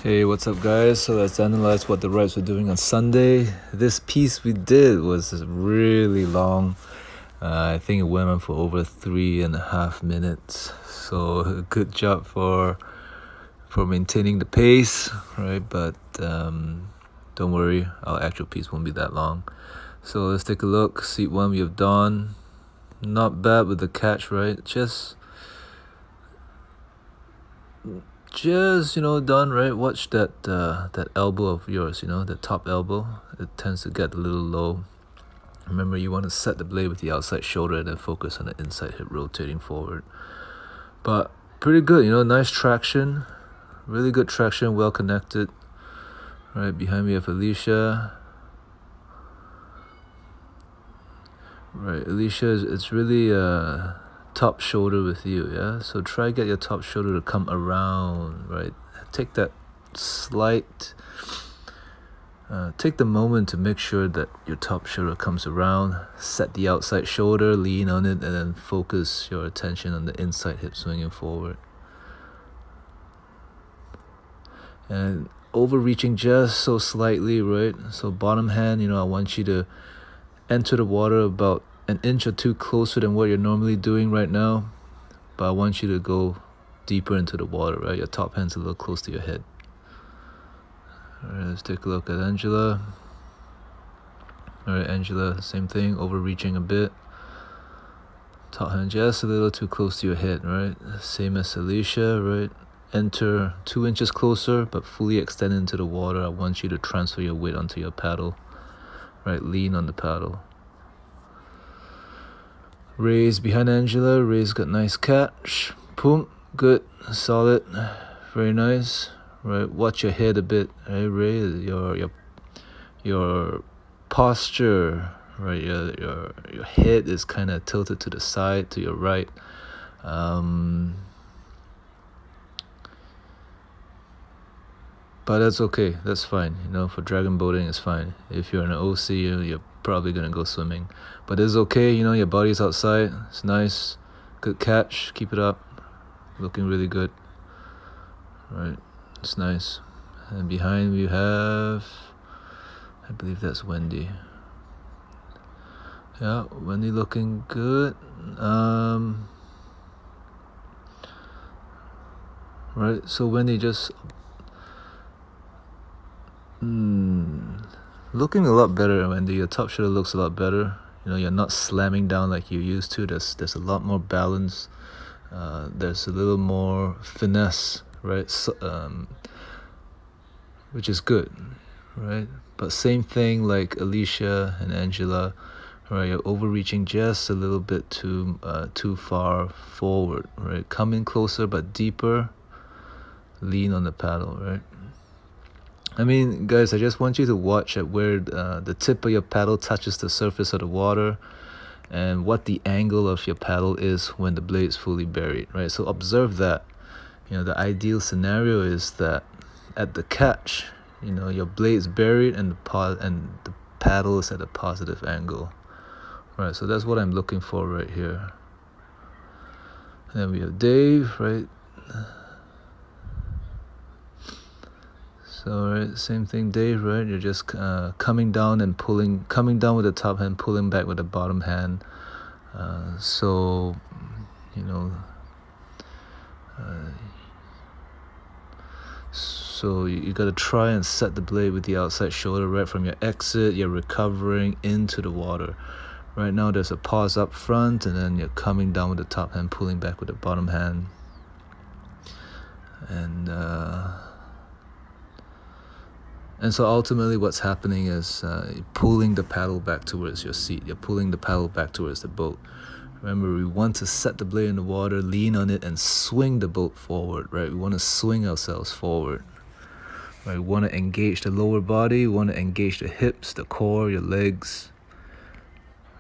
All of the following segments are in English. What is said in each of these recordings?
Hey, what's up, guys? So let's analyze what the Rights were doing on Sunday. This piece we did was really long. I think it went on for over 3.5 minutes. So good job for maintaining the pace, right? But don't worry, our actual piece won't be that long. So let's take a look. Seat 1 we have Dawn. Not bad with the catch, right? Just Dawn, right? Watch that elbow of yours, the top elbow. It tends to get a little low. Remember, you want to set the blade with the outside shoulder and then focus on the inside hip rotating forward. But pretty good, nice traction. Really good traction, well connected. Right behind me, we have Alicia. Right, Alicia, it's really top shoulder with you, yeah? So try get your top shoulder to come around, right? Take that slight, take the moment to make sure that your top shoulder comes around. Set the outside shoulder, lean on it, and then focus your attention on the inside hip swinging forward. And overreaching just so slightly, right? So bottom hand, I want you to enter the water about an inch or two closer than what you're normally doing right now, but I want you to go deeper into the water, right? Your top hand's a little close to your head. All right, let's take a look at Angela. All right, Angela, same thing, overreaching a bit. Top hand just a little too close to your head, right? Same as Alicia, right? Enter 2 inches closer, but fully extend into the water. I want you to transfer your weight onto your paddle, right? Lean on the paddle. Raise behind Angela. Ray's got nice catch. Boom. Good. Solid. Very nice. Right. Watch your head a bit. Right, Ray. Your posture. Right. Your head is kind of tilted to the side, to your right. But that's okay. That's fine. For dragon boating, it's fine. If you're in an OC, you're probably gonna go swimming. But it's okay. Your body's outside. It's nice. Good catch. Keep it up. Looking really good. Right. It's nice. And behind we have, I believe that's Wendy. Yeah, Wendy looking good. Right. So Wendy just looking a lot better, Wendy. Your top shoulder looks a lot better. You're not slamming down like you used to. There's a lot more balance. There's a little more finesse, right? So, which is good, right? But same thing like Alicia and Angela, right? You're overreaching just a little bit too far forward, right? Come in closer but deeper. Lean on the paddle, right? I mean, guys, I just want you to watch at where the tip of your paddle touches the surface of the water and what the angle of your paddle is when the blade's fully buried, right? So observe that. The ideal scenario is that at the catch, your blade's buried and the paddle is at a positive angle, right? So that's what I'm looking for right here. And then we have Dave, right? So, right, same thing, Dave, right? You're just coming down with the top hand, pulling back with the bottom hand. So you got to try and set the blade with the outside shoulder right from your exit. You're recovering into the water. Right now there's a pause up front, and then you're coming down with the top hand, pulling back with the bottom hand. And so ultimately what's happening is you're pulling the paddle back towards your seat. You're pulling the paddle back towards the boat. Remember, we want to set the blade in the water, lean on it, and swing the boat forward, right? We want to swing ourselves forward. Right? We want to engage the lower body. We want to engage the hips, the core, your legs.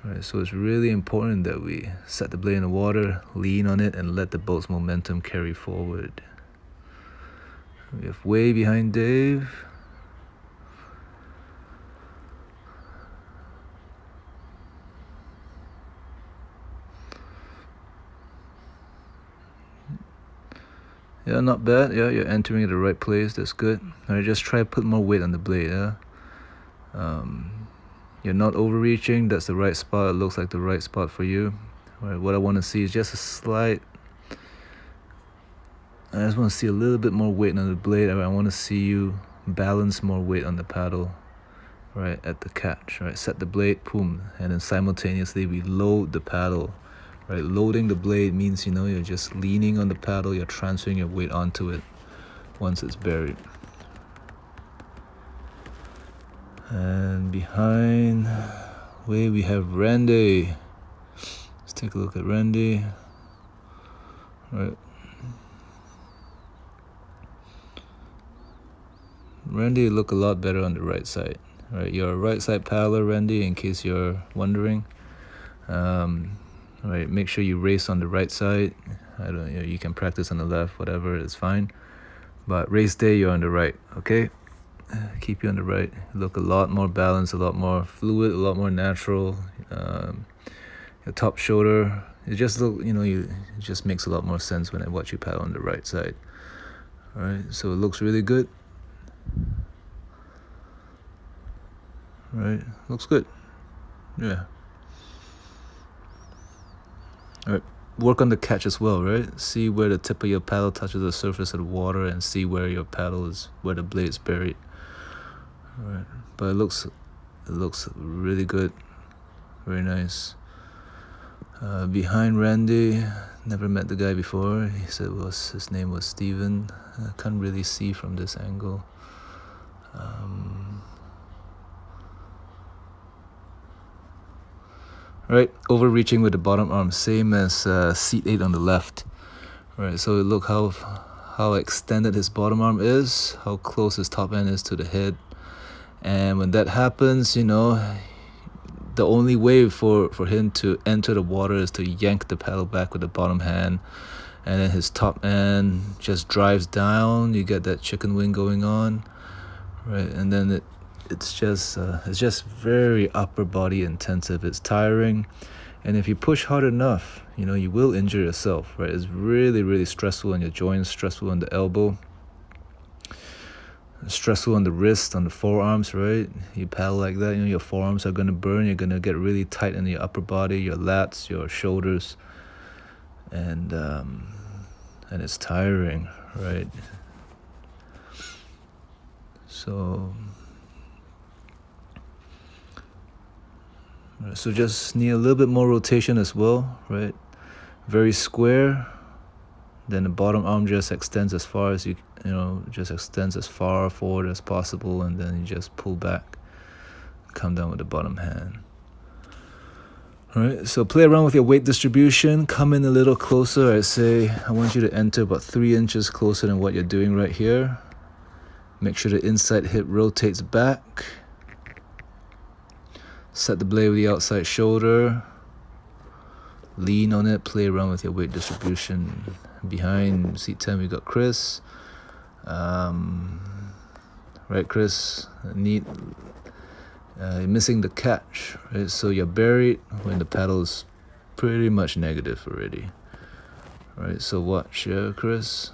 Right? So it's really important that we set the blade in the water, lean on it, and let the boat's momentum carry forward. We have way behind Dave. Yeah, not bad. Yeah, you're entering at the right place. That's good. All right, just try to put more weight on the blade. Yeah. You're not overreaching. That's the right spot. It looks like the right spot for you. All right, what I want to see is just a slight. I just want to see a little bit more weight on the blade. I want to see you balance more weight on the paddle, right, at the catch. Right, set the blade, boom, and then simultaneously we load the paddle. Right, loading the blade means you're just leaning on the paddle. You're transferring your weight onto it once it's buried. And behind way we have Randy. Let's take a look at Randy. Right. Randy look a lot better on the right side. Right, you're a right side paddler, Randy, in case you're wondering. Right, make sure you race on the right side. You can practice on the left, whatever, it's fine. But race day, you're on the right, okay? Keep you on the right. Look a lot more balanced, a lot more fluid, a lot more natural. Your top shoulder, it just it just makes a lot more sense when I watch you paddle on the right side. All right, so it looks really good. Right, looks good. Yeah. All right, work on the catch as well, right? See where the tip of your paddle touches the surface of the water, and see where your paddle is, where the blade's buried. All right, but it looks really good, very nice. Behind Randy, never met the guy before. He said his name was Steven. I can't really see from this angle. Right, overreaching with the bottom arm, same as seat 8 on the left. Right, so look how extended his bottom arm is, how close his top end is to the head. And when that happens, the only way for him to enter the water is to yank the paddle back with the bottom hand, and then his top end just drives down. You get that chicken wing going on, right? And then it's just very upper body intensive. It's tiring, and if you push hard enough, you will injure yourself, right? It's really, really stressful on your joints, stressful on the elbow, stressful on the wrist, on the forearms, right? You paddle like that, your forearms are going to burn. You're going to get really tight in your upper body, your lats, your shoulders, and it's tiring, right? So just need a little bit more rotation as well, right? Very square. Then the bottom arm just extends as far as just extends as far forward as possible, and then you just pull back, come down with the bottom hand. All right, so play around with your weight distribution. Come in a little closer. I want you to enter about 3 inches closer than what you're doing right here. Make sure the inside hip rotates back. Set the blade with the outside shoulder. Lean on it. Play around with your weight distribution. Behind seat 10, we got Chris. Right, Chris? You're missing the catch, right? So you're buried when the paddle is pretty much negative already. Right, so watch here, Chris.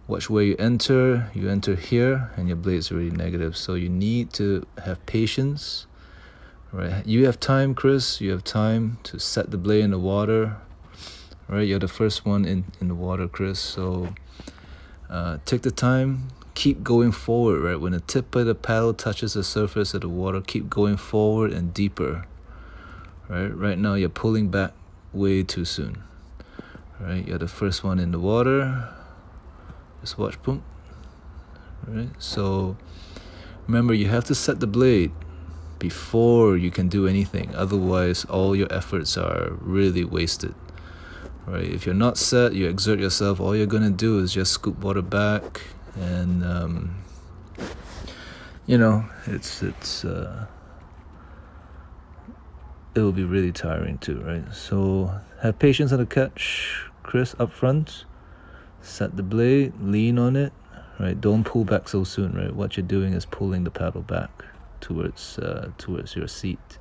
Watch where you enter. You enter here, and your blade's already negative. So you need to have patience. Right, you have time, Chris. You have time to set the blade in the water. Right, you're the first one in the water, Chris. So take the time. Keep going forward, right? When the tip of the paddle touches the surface of the water, keep going forward and deeper. Right now you're pulling back way too soon. Right, you're the first one in the water. Just watch, boom. Right, so remember, you have to set the blade before you can do anything. Otherwise, all your efforts are really wasted. Right, if you're not set, you exert yourself, all you're gonna do is just scoop water back, and it will be really tiring too, right? So have patience on the catch, Chris, up front. Set the blade, lean on it, right? Don't pull back so soon, right? What you're doing is pulling the paddle back towards your seat.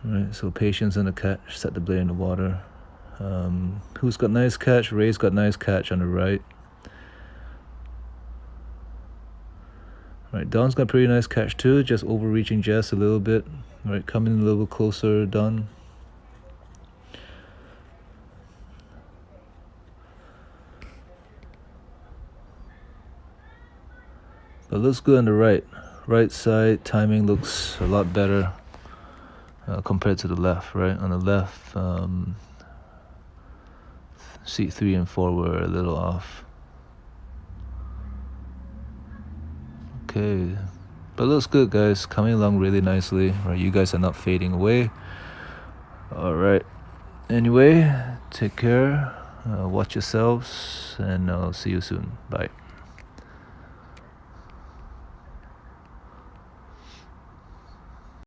Right, so patience on the catch, set the blade in the water. Who's got nice catch? Ray's got nice catch on the right. Right, Don's got pretty nice catch too, just overreaching just a little bit. Right, coming a little closer, Don. But it looks good on the right. Right side, timing looks a lot better compared to the left, right? On the left, seat 3 and 4 were a little off. Okay, but it looks good, guys. Coming along really nicely, right? You guys are not fading away. All right. Anyway, take care. Watch yourselves, and I'll see you soon. Bye.